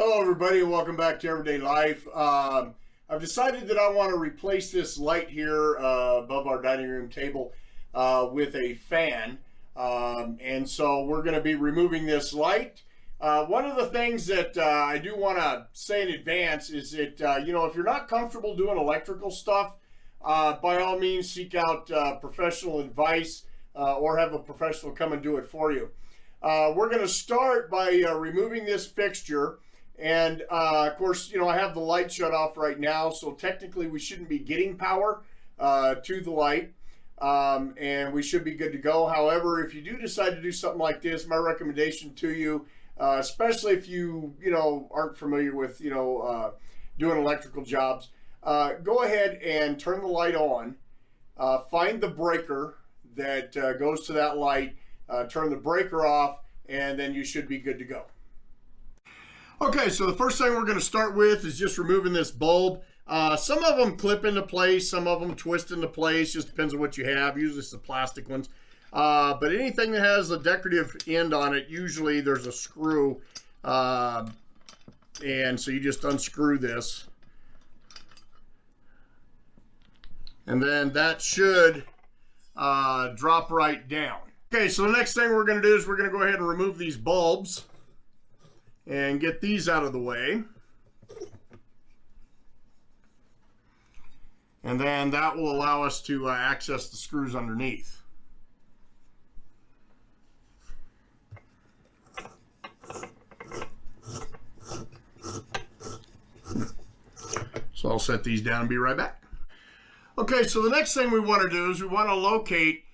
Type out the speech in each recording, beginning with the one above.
Hello everybody and welcome back to Everyday Life. I've decided that I want to replace this light here above our dining room table with a fan. And so we're going to be removing this light. One of the things that I do want to say in advance is that, if you're not comfortable doing electrical stuff, by all means seek out professional advice or have a professional come and do it for you. We're going to start by removing this fixture. And of course, I have the light shut off right now, so technically we shouldn't be getting power to the light, and we should be good to go. However, if you do decide to do something like this, my recommendation to you, especially if you aren't familiar with doing electrical jobs, go ahead and turn the light on, find the breaker that goes to that light, turn the breaker off, and then you should be good to go. Okay, so the first thing we're going to start with is just removing this bulb. Some of them clip into place, some of them twist into place, just depends on what you have. Usually it's the plastic ones. But anything that has a decorative end on it, usually there's a screw. And so you just unscrew this. And then that should drop right down. Okay, so the next thing we're going to do is we're going to go ahead and remove these bulbs and get these out of the way. And then that will allow us to access the screws underneath. So I'll set these down and be right back. Okay, so the next thing we want to do is we want to locate,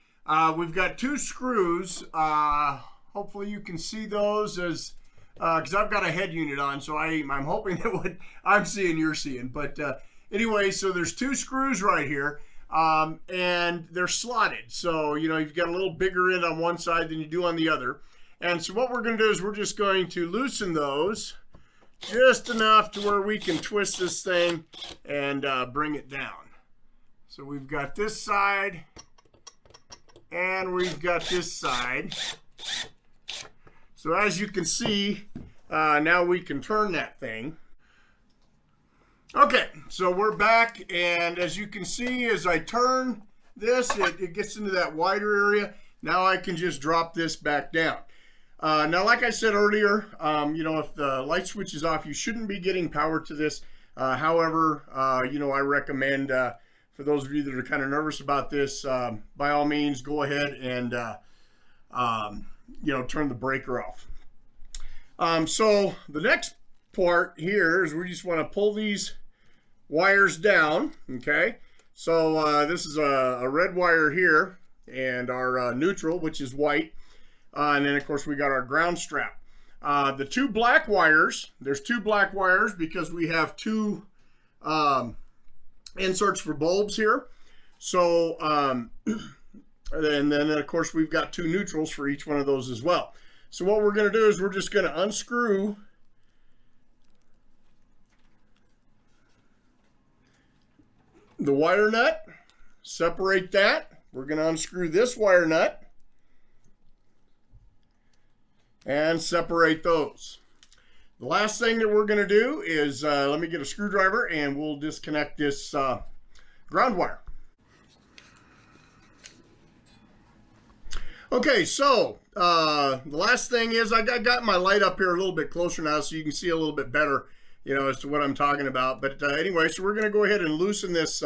we've got two screws. Hopefully you can see those as because I've got a head unit on, so I'm hoping that what I'm seeing you're seeing. But anyway, so there's two screws right here, and they're slotted. So you've got a little bigger end on one side than you do on the other. And so what we're going to do is we're just going to loosen those just enough to where we can twist this thing and bring it down. So we've got this side and we've got this side. So as you can see, now we can turn that thing. Okay, so we're back, and as you can see, as I turn this, it gets into that wider area. Now I can just drop this back down. Now, like I said earlier, if the light switch is off, you shouldn't be getting power to this. However, I recommend, for those of you that are kind of nervous about this, by all means, go ahead and turn the breaker off. So the next part here is we just want to pull these wires down. Okay, so this is a red wire here and our neutral, which is white, and then of course we got our ground strap. The two black wires, there's two black wires because we have two inserts for bulbs here. So and then of course we've got two neutrals for each one of those as well. So what we're going to do is we're just going to unscrew the wire nut, separate that. We're going to unscrew this wire nut and separate those. The last thing that we're going to do is let me get a screwdriver and we'll disconnect this ground wire. Okay, so the last thing is I got my light up here a little bit closer now so you can see a little bit better, as to what I'm talking about. But anyway, so we're going to go ahead and loosen this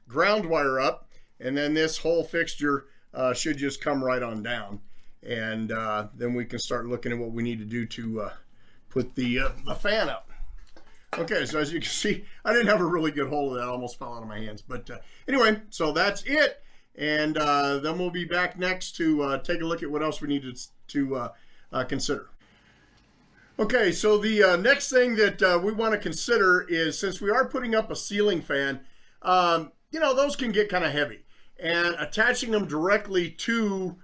ground wire up, and then this whole fixture should just come right on down. And then we can start looking at what we need to do to put the fan up. Okay, so as you can see, I didn't have a really good hold of that. I almost fell out of my hands. But anyway, so that's it. And then we'll be back next to take a look at what else we need to consider. Okay, so the next thing that we want to consider is, since we are putting up a ceiling fan, those can get kind of heavy. And attaching them directly to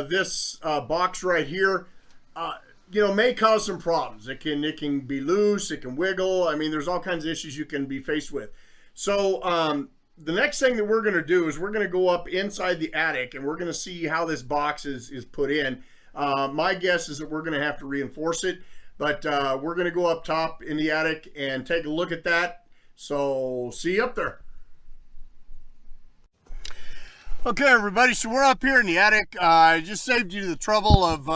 this box right here, may cause some problems. It can be loose, it can wiggle. I mean, there's all kinds of issues you can be faced with. So the next thing that we're going to do is we're going to go up inside the attic and we're going to see how this box is put in. My guess is that we're going to have to reinforce it. But we're going to go up top in the attic and take a look at that. So see you up there. Okay, everybody, so we're up here in the attic. I just saved you the trouble of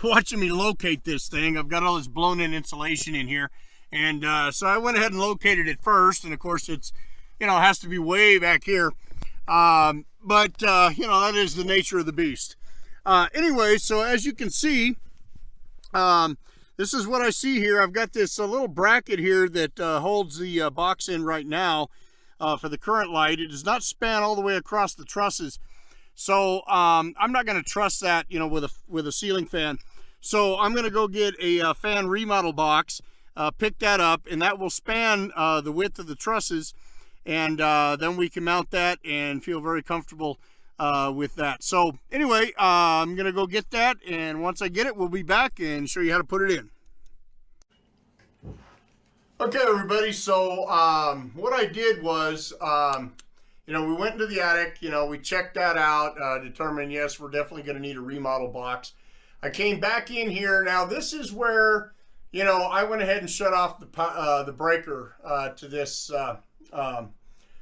watching me locate this thing. I've got all this blown in insulation in here. And so I went ahead and located it first. And of course it's, you know, it has to be way back here. But you know, that is the nature of the beast. Anyway, so as you can see, this is what I see here. I've got this little bracket here that holds the box in right now for the current light. It does not span all the way across the trusses. So I'm not going to truss that, you know, with a ceiling fan. So I'm going to go get a fan remodel box, pick that up, and that will span the width of the trusses. And then we can mount that and feel very comfortable with that. So anyway, I'm going to go get that. And once I get it, we'll be back and show you how to put it in. Okay, everybody, so what I did was, you know, we went into the attic, you know, we checked that out, determined, yes, we're definitely going to need a remodel box. I came back in here. Now, this is where, you know, I went ahead and shut off the breaker to this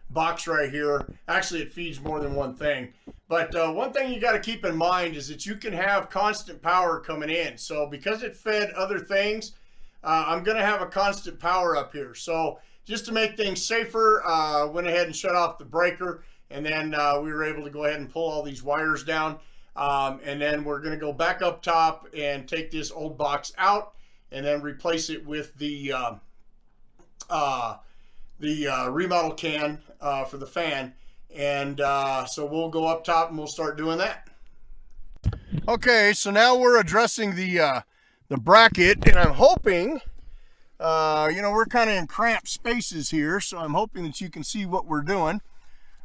box right here. Actually, it feeds more than one thing. But one thing you got to keep in mind is that you can have constant power coming in. So because it fed other things, I'm going to have a constant power up here. So just to make things safer, went ahead and shut off the breaker, and then we were able to go ahead and pull all these wires down. And then we're going to go back up top and take this old box out and then replace it with the remodel can for the fan. And so we'll go up top and we'll start doing that. Okay, so now we're addressing the bracket, and I'm hoping, you know, we're kind of in cramped spaces here, so I'm hoping that you can see what we're doing.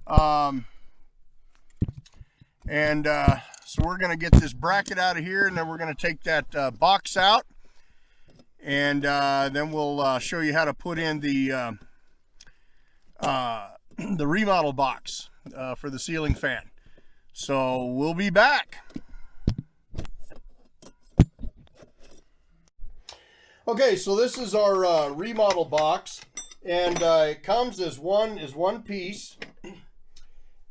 So we're going to get this bracket out of here, and then we're going to take that box out, and then we'll show you how to put in the remodel box for the ceiling fan. So we'll be back. Okay, so this is our remodel box, and it comes as one piece.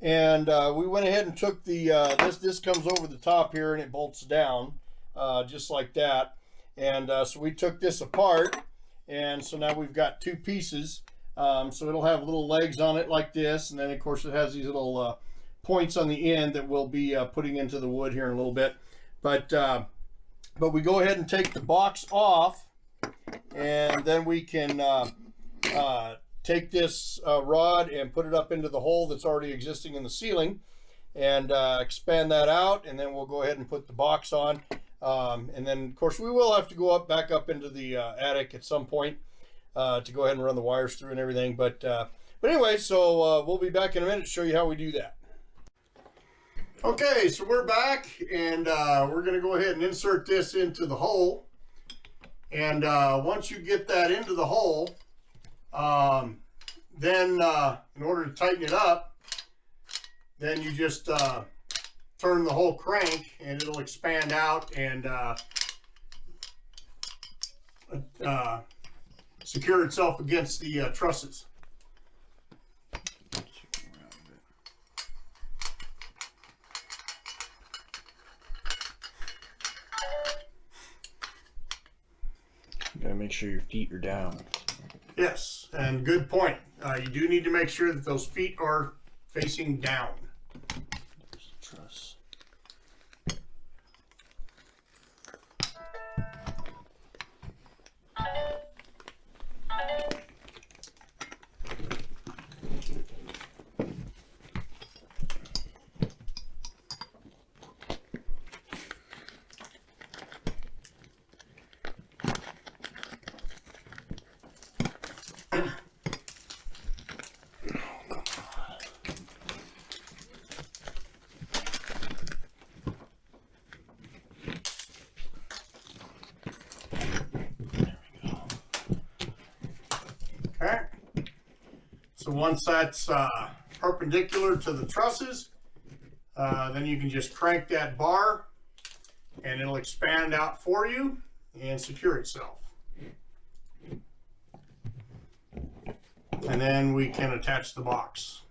And we went ahead and took the this comes over the top here, and it bolts down just like that. And so we took this apart, and so now we've got two pieces. So it'll have little legs on it like this, and then of course it has these little points on the end that we'll be putting into the wood here in a little bit. But we go ahead and take the box off, and then we can take this rod and put it up into the hole that's already existing in the ceiling, and expand that out, and then we'll go ahead and put the box on. And then of course we will have to go back up into the attic at some point to go ahead and run the wires through and everything. But anyway, so we'll be back in a minute to show you how we do that. Okay, so we're back, and we're going to go ahead and insert this into the hole. And once you get that into the hole, then in order to tighten it up, then you just turn the whole crank, and it'll expand out and secure itself against the trusses. You gotta make sure your feet are down. Yes, and good point. You do need to make sure that those feet are facing down. There's the truss. Okay, so once that's perpendicular to the trusses, then you can just crank that bar and it'll expand out for you. and secure itself. And then we can attach the box.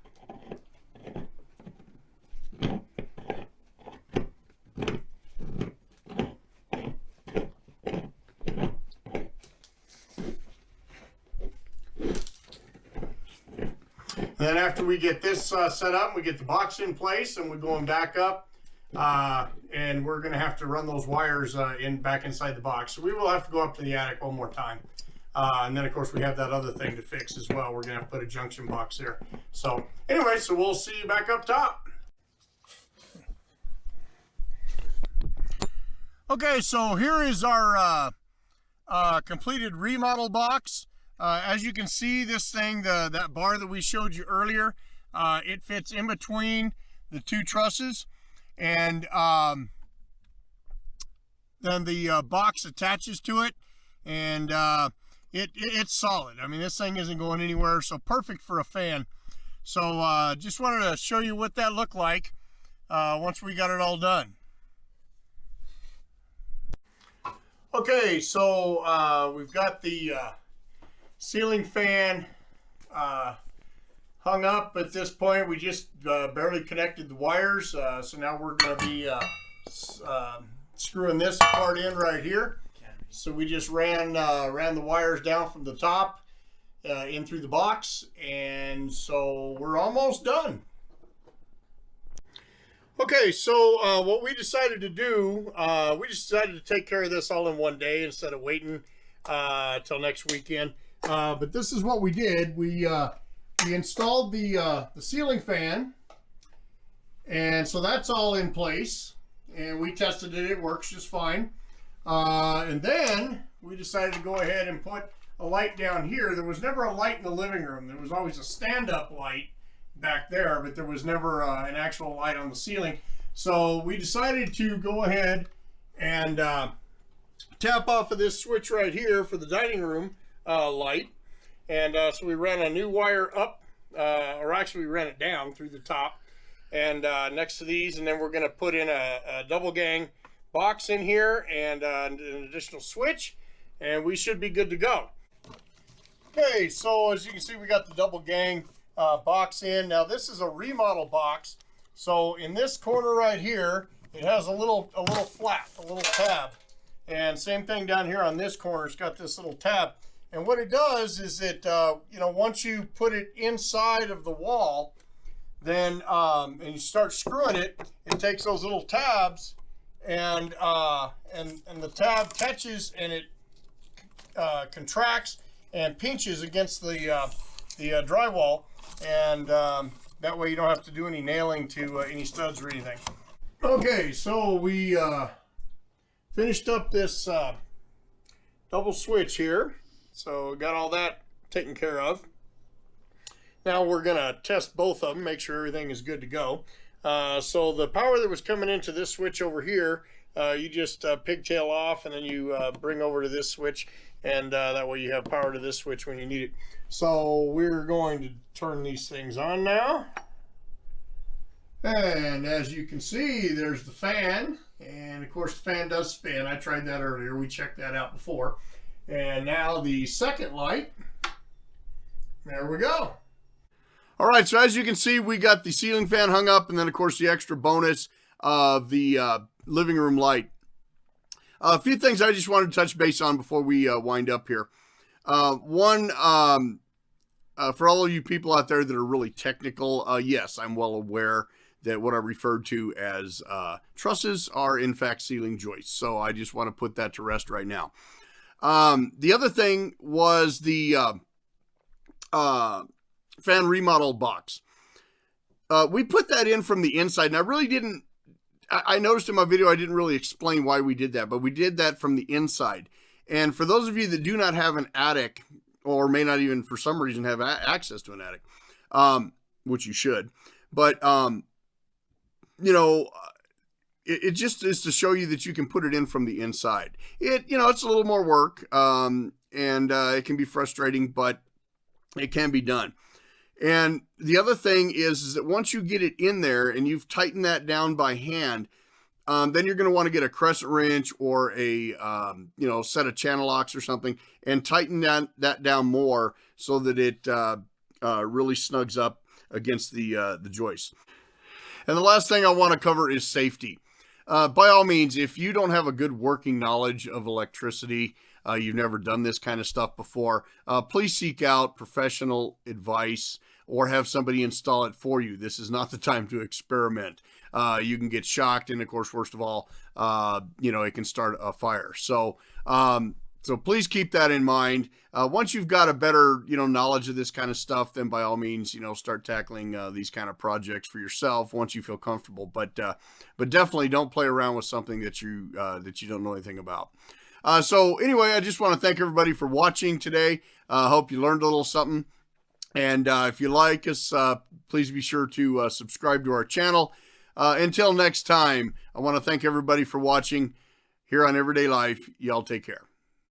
And then after we get this set up, we get the box in place, and we're going back up, and we're going to have to run those wires back inside the box. So we will have to go up to the attic one more time. And then, of course, we have that other thing to fix as well. We're going to have to put a junction box there. So anyway, so we'll see you back up top. Okay, so here is our completed remodel box. As you can see, this thing, that bar that we showed you earlier, it fits in between the two trusses, and then the box attaches to it, and it's solid. I mean, this thing isn't going anywhere, so perfect for a fan. So just wanted to show you what that looked like once we got it all done. Okay, so we've got the ceiling fan hung up at this point. We just barely connected the wires, so now we're going to be screwing this part in right here. So we just ran the wires down from the top in through the box, and so we're almost done. Okay, so what we decided to do, we just decided to take care of this all in one day instead of waiting till next weekend. But this is what we did. We installed the ceiling fan, and so that's all in place, and we tested it. It works just fine. And then we decided to go ahead and put a light down here. There was never a light in the living room. There was always a stand-up light back there, but there was never an actual light on the ceiling. So we decided to go ahead and tap off of this switch right here for the dining room light, and so we ran a new wire up, or actually we ran it down through the top, and next to these, and then we're going to put in a double gang box in here and an additional switch, and we should be good to go. Okay, so as you can see, we got the double gang box in. Now this is a remodel box, so in this corner right here, it has a little flap, a little tab, and same thing down here on this corner. It's got this little tab. And what it does is it, once you put it inside of the wall, then and you start screwing it, it takes those little tabs, and the tab catches, and it contracts and pinches against the drywall, and that way you don't have to do any nailing to any studs or anything. Okay, so we finished up this double switch here. So got all that taken care of. Now we're gonna test both of them, make sure everything is good to go. So the power that was coming into this switch over here, you just pigtail off, and then you bring over to this switch, and that way you have power to this switch when you need it. So we're going to turn these things on now. And as you can see, there's the fan, and of course the fan does spin. I tried that earlier, we checked that out before. And now the second light, there we go. All right, so as you can see, we got the ceiling fan hung up, and then of course the extra bonus of the living room light. A few things I just wanted to touch base on before we wind up here. One, for all of you people out there that are really technical, yes, I'm well aware that what I referred to as trusses are in fact ceiling joists. So I just want to put that to rest right now. The other thing was the fan remodel box. We put that in from the inside, and I really didn't, I noticed in my video I didn't really explain why we did that, but we did that from the inside. And for those of you that do not have an attic, or may not even for some reason have access to an attic, which you should, but it just is to show you that you can put it in from the inside. It's a little more work, and it can be frustrating, but it can be done. And the other thing is that once you get it in there and you've tightened that down by hand, then you're going to want to get a crescent wrench or a set of channel locks or something, and tighten that down more so that it really snugs up against the joist. And the last thing I want to cover is safety. By all means, if you don't have a good working knowledge of electricity, you've never done this kind of stuff before, please seek out professional advice or have somebody install it for you. This is not the time to experiment. You can get shocked, and of course, worst of all, it can start a fire. So please keep that in mind. Once you've got a better, knowledge of this kind of stuff, then by all means, start tackling these kind of projects for yourself once you feel comfortable. But definitely don't play around with something that you don't know anything about. So anyway, I just want to thank everybody for watching today. Hope you learned a little something. And if you like us, please be sure to subscribe to our channel. Until next time, I want to thank everybody for watching here on Everyday Life. Y'all take care.